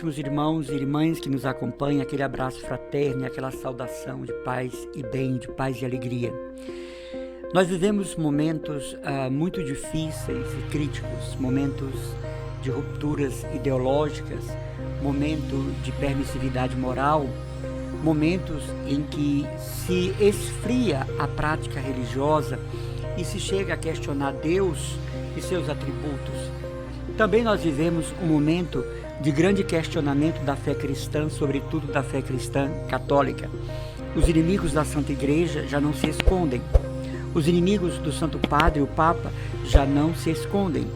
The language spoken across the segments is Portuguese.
caríssimos irmãos e irmãs que nos acompanham, aquele abraço fraterno, aquela saudação de paz e bem, de paz e alegria. Nós vivemos momentos muito difíceis e críticos, momentos de rupturas ideológicas, momento de permissividade moral, momentos em que se esfria a prática religiosa e se chega a questionar Deus e seus atributos. Também nós vivemos um momento de grande questionamento da fé cristã, sobretudo da fé cristã católica. Os inimigos da Santa Igreja já não se escondem. Os inimigos do Santo Padre, o Papa, já não se escondem.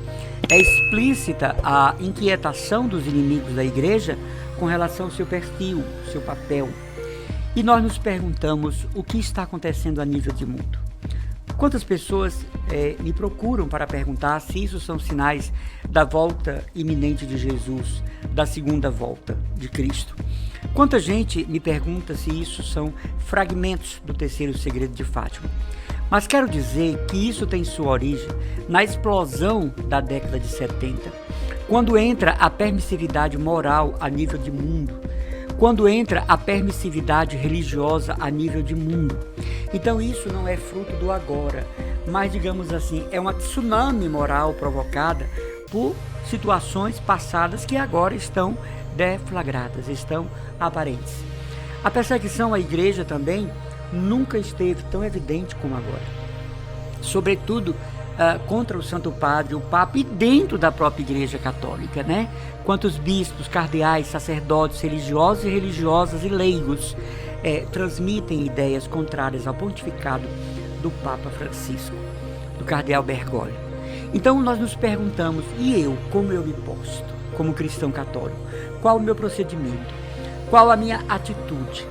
É explícita a inquietação dos inimigos da Igreja com relação ao seu perfil, seu papel. E nós nos perguntamos o que está acontecendo a nível de mundo. Quantas pessoas me procuram para perguntar se isso são sinais da volta iminente de Jesus, da segunda volta de Cristo? Quanta gente me pergunta se isso são fragmentos do terceiro segredo de Fátima? Mas quero dizer que isso tem sua origem na explosão da década de 70, quando entra a permissividade moral a nível de mundo, quando entra a permissividade religiosa a nível de mundo. Então isso não é fruto do agora, mas digamos assim, é uma tsunami moral provocada por situações passadas que agora estão deflagradas, estão aparentes. A perseguição à igreja também nunca esteve tão evidente como agora. Sobretudo contra o Santo Padre, o Papa, e dentro da própria Igreja Católica, né? Quantos bispos, cardeais, sacerdotes, religiosos e religiosas e leigos transmitem ideias contrárias ao pontificado do Papa Francisco, do cardeal Bergoglio. Então nós nos perguntamos, e eu, como eu me posto, como cristão católico? Qual o meu procedimento? Qual a minha atitude?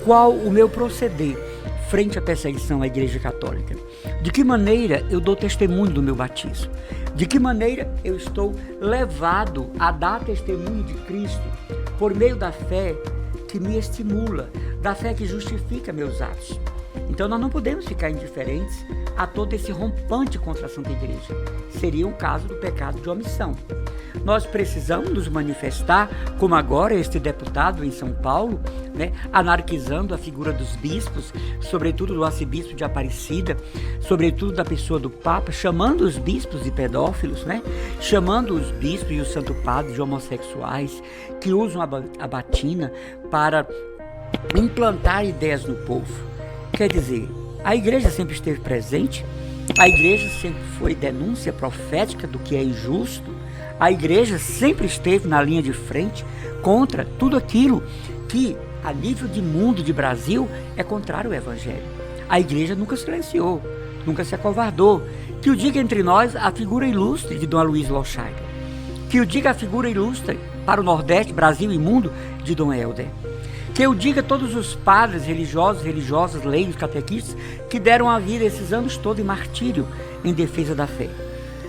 Qual o meu proceder frente à perseguição à Igreja Católica? De que maneira eu dou testemunho do meu batismo? De que maneira eu estou levado a dar testemunho de Cristo por meio da fé que me estimula, da fé que justifica meus atos? Então nós não podemos ficar indiferentes a todo esse rompante contra a Santa Igreja. Seria um caso do pecado de omissão. Nós precisamos nos manifestar, como agora este deputado em São Paulo, anarquizando a figura dos bispos, sobretudo do arcebispo de Aparecida, sobretudo da pessoa do Papa, chamando os bispos de pedófilos, chamando os bispos e o Santo Padre de homossexuais, que usam a batina para implantar ideias no povo. Quer dizer, a igreja sempre esteve presente, a igreja sempre foi denúncia profética do que é injusto, a igreja sempre esteve na linha de frente contra tudo aquilo que, a nível de mundo, de Brasil, é contrário ao Evangelho. A igreja nunca silenciou, nunca se acovardou. Que o diga entre nós a figura ilustre de Dom Aloysio Lochaide. Que o diga a figura ilustre para o Nordeste, Brasil e mundo de Dom Helder. Que eu diga todos os padres religiosos, religiosas, leigos, catequistas que deram a vida esses anos todos em martírio em defesa da fé.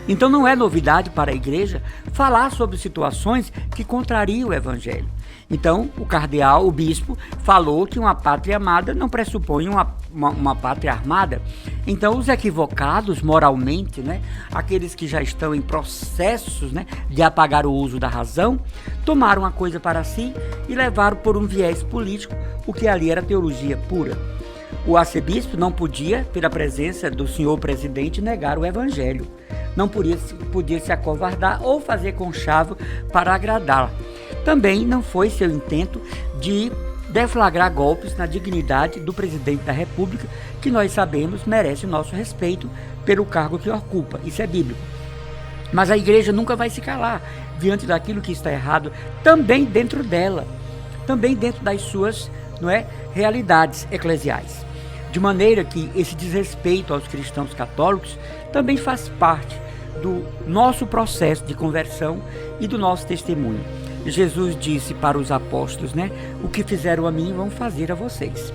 Então não é novidade para a igreja falar sobre situações que contrariam o Evangelho. Então o cardeal, o bispo, falou que uma pátria amada não pressupõe uma pátria armada. Então os equivocados moralmente, aqueles que já estão em processos de apagar o uso da razão, tomaram a coisa para si e levaram por um viés político o que ali era teologia pura. O arcebispo não podia, pela presença do senhor presidente, negar o Evangelho. Não podia se acovardar ou fazer conchavo para agradá-la. Também não foi seu intento de deflagrar golpes na dignidade do presidente da República, que nós sabemos merece o nosso respeito pelo cargo que ocupa. Isso é bíblico. Mas a igreja nunca vai se calar diante daquilo que está errado, também dentro dela, também dentro das suas realidades eclesiais. De maneira que esse desrespeito aos cristãos católicos também faz parte do nosso processo de conversão e do nosso testemunho. Jesus disse para os apóstolos, o que fizeram a mim vão fazer a vocês.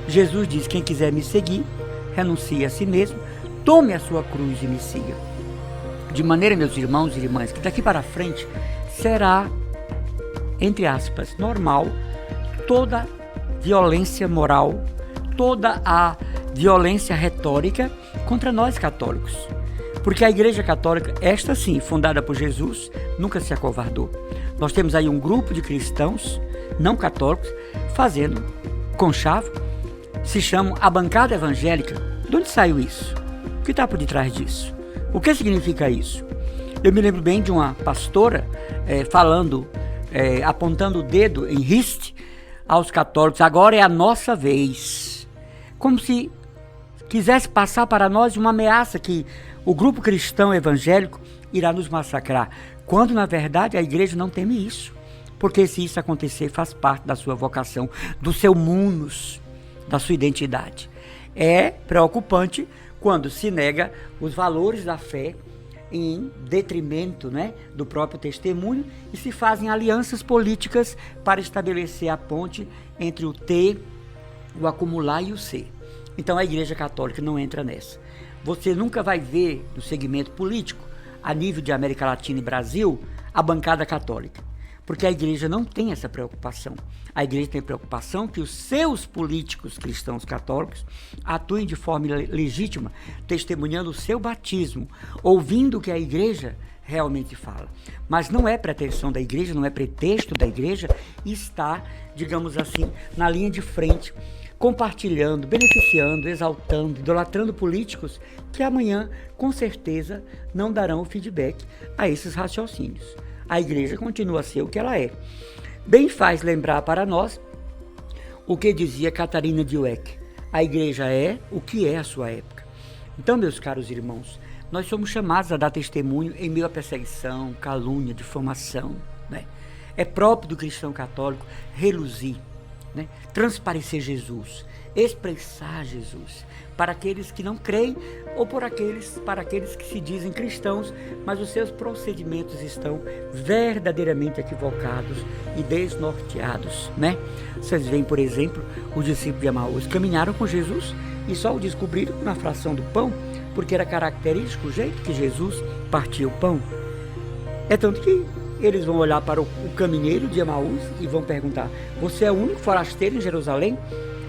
Jesus diz, quem quiser me seguir, renuncie a si mesmo, tome a sua cruz e me siga. De maneira, meus irmãos e irmãs, que daqui para frente será, entre aspas, normal toda violência moral, toda a violência retórica contra nós católicos. Porque a Igreja Católica, esta sim, fundada por Jesus, nunca se acovardou, Nós temos aí um grupo de cristãos não católicos fazendo conchavo, se chama a bancada evangélica. De onde saiu isso? O que está por detrás disso? O que significa isso? Eu me lembro bem de uma pastora apontando o dedo em riste aos católicos: agora é a nossa vez. Como se quisesse passar para nós uma ameaça que o grupo cristão evangélico irá nos massacrar, quando na verdade a igreja não teme isso, porque se isso acontecer faz parte da sua vocação, do seu munus, da sua identidade. É preocupante quando se nega os valores da fé em detrimento, né, do próprio testemunho, e se fazem alianças políticas para estabelecer a ponte entre o ter, o acumular e o ser. Então a Igreja Católica não entra nessa. Você nunca vai ver no segmento político, a nível de América Latina e Brasil, a bancada católica, porque a igreja não tem essa preocupação. A igreja tem preocupação que os seus políticos cristãos católicos atuem de forma legítima, testemunhando o seu batismo, ouvindo o que a igreja realmente fala. Mas não é pretensão da igreja, não é pretexto da igreja estar, digamos assim, na linha de frente, compartilhando, beneficiando, exaltando, idolatrando políticos que amanhã, com certeza, não darão o feedback a esses raciocínios. A igreja continua a ser o que ela é. Bem faz lembrar para nós o que dizia Catarina de Weck: a igreja é o que é a sua época. Então, meus caros irmãos, nós somos chamados a dar testemunho em meio à perseguição, calúnia, difamação, né? É próprio do cristão católico reluzir, né? Transparecer Jesus, expressar Jesus para aqueles que não creem ou para aqueles que se dizem cristãos, mas os seus procedimentos estão verdadeiramente equivocados e desnorteados, né? Vocês veem, por exemplo, os discípulos de Emaús caminharam com Jesus e só o descobriram na fração do pão, porque era característico o jeito que Jesus partia o pão. É tanto que eles vão olhar para o caminheiro de Emaús e vão perguntar: você é o único forasteiro em Jerusalém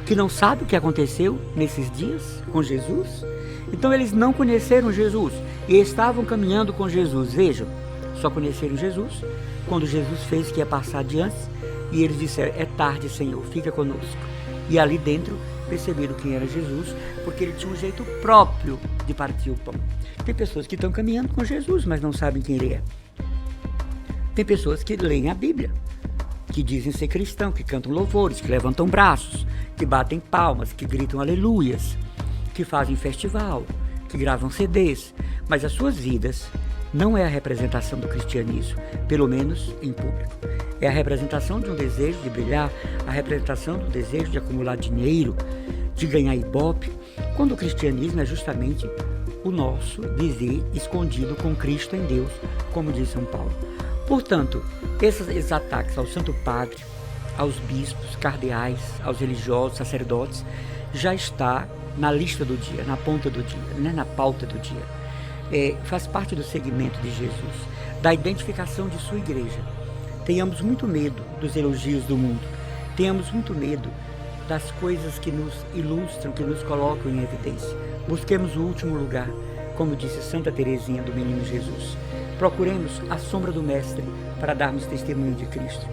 que não sabe o que aconteceu nesses dias com Jesus? Então eles não conheceram Jesus e estavam caminhando com Jesus. Vejam, só conheceram Jesus quando Jesus fez que ia passar adiante e eles disseram: é tarde, Senhor, fica conosco. E ali dentro perceberam quem era Jesus, porque ele tinha um jeito próprio de partir o pão. Tem pessoas que estão caminhando com Jesus, mas não sabem quem ele é. Tem pessoas que leem a Bíblia, que dizem ser cristão, que cantam louvores, que levantam braços, que batem palmas, que gritam aleluias, que fazem festival, que gravam CDs, mas as suas vidas não é a representação do cristianismo, pelo menos em público. É a representação de um desejo de brilhar, a representação do desejo de acumular dinheiro, de ganhar ibope, quando o cristianismo é justamente o nosso viver escondido com Cristo em Deus, como diz São Paulo. Portanto, esses ataques ao Santo Padre, aos bispos, cardeais, aos religiosos, sacerdotes, já está na lista do dia, na ponta do dia, né? Na pauta do dia. Faz parte do segmento de Jesus, da identificação de sua igreja. Tenhamos muito medo dos elogios do mundo, tenhamos muito medo das coisas que nos ilustram, que nos colocam em evidência. Busquemos o último lugar, como disse Santa Teresinha do Menino Jesus. Procuremos a sombra do Mestre para darmos testemunho de Cristo.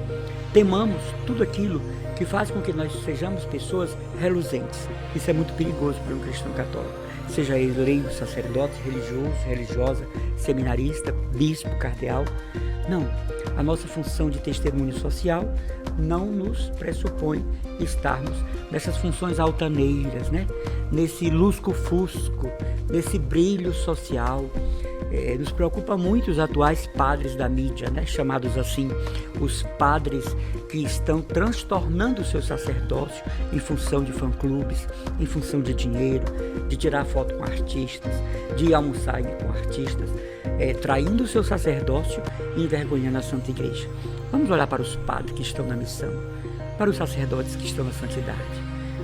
Temamos tudo aquilo que faz com que nós sejamos pessoas reluzentes. Isso é muito perigoso para um cristão católico. Seja ele leigo, sacerdote, religioso, religiosa, seminarista, bispo, cardeal. Não, a nossa função de testemunho social não nos pressupõe estarmos nessas funções altaneiras, né? Nesse lusco-fusco, nesse brilho social. Nos preocupa muito os atuais padres da mídia, né? Chamados assim, os padres que estão transtornando o seu sacerdócio em função de fã-clubes, em função de dinheiro, de tirar foto com artistas, de ir almoçar com artistas, traindo o seu sacerdócio e envergonhando a Santa Igreja. Vamos olhar para os padres que estão na missão, para os sacerdotes que estão na santidade,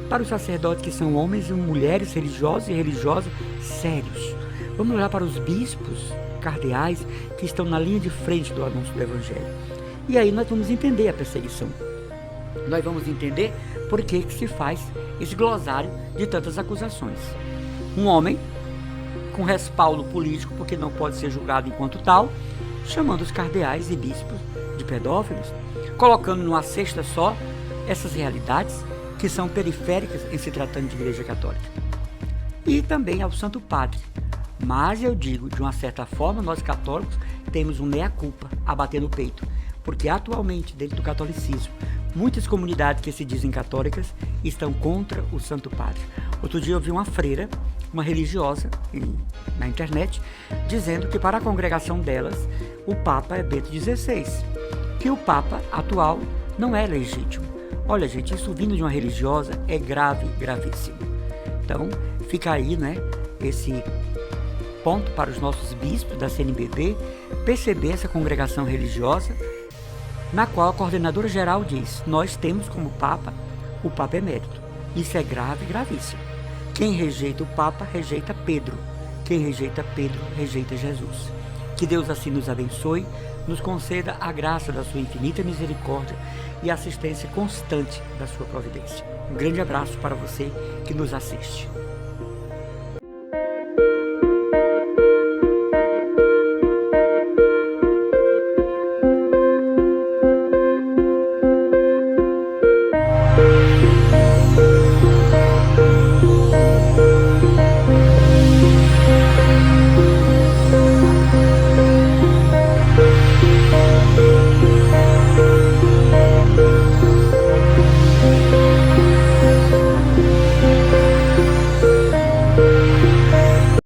para os sacerdotes que são homens e mulheres religiosos e religiosas sérios. Vamos olhar para os bispos, cardeais, que estão na linha de frente do anúncio do Evangelho. E aí nós vamos entender a perseguição. Nós vamos entender por que se faz esse glossário de tantas acusações. Um homem com respaldo político, porque não pode ser julgado enquanto tal, chamando os cardeais e bispos de pedófilos, colocando numa cesta só essas realidades que são periféricas em se tratando de Igreja Católica. E também ao Santo Padre. Mas eu digo, de uma certa forma, nós católicos temos um meia-culpa a bater no peito, porque atualmente, dentro do catolicismo, muitas comunidades que se dizem católicas estão contra o Santo Padre. Outro dia eu vi uma freira, uma religiosa, na internet, dizendo que para a congregação delas, o Papa é Bento XVI, que o Papa atual não é legítimo. Olha, gente, isso vindo de uma religiosa é grave, gravíssimo. Então, fica aí, esse ponto para os nossos bispos da CNBB perceber essa congregação religiosa, na qual a coordenadora geral diz: nós temos como Papa o Papa Emérito. Isso é grave, gravíssimo. Quem rejeita o Papa, rejeita Pedro. Quem rejeita Pedro, rejeita Jesus. Que Deus assim nos abençoe, nos conceda a graça da sua infinita misericórdia e a assistência constante da sua providência. Um grande abraço para você que nos assiste.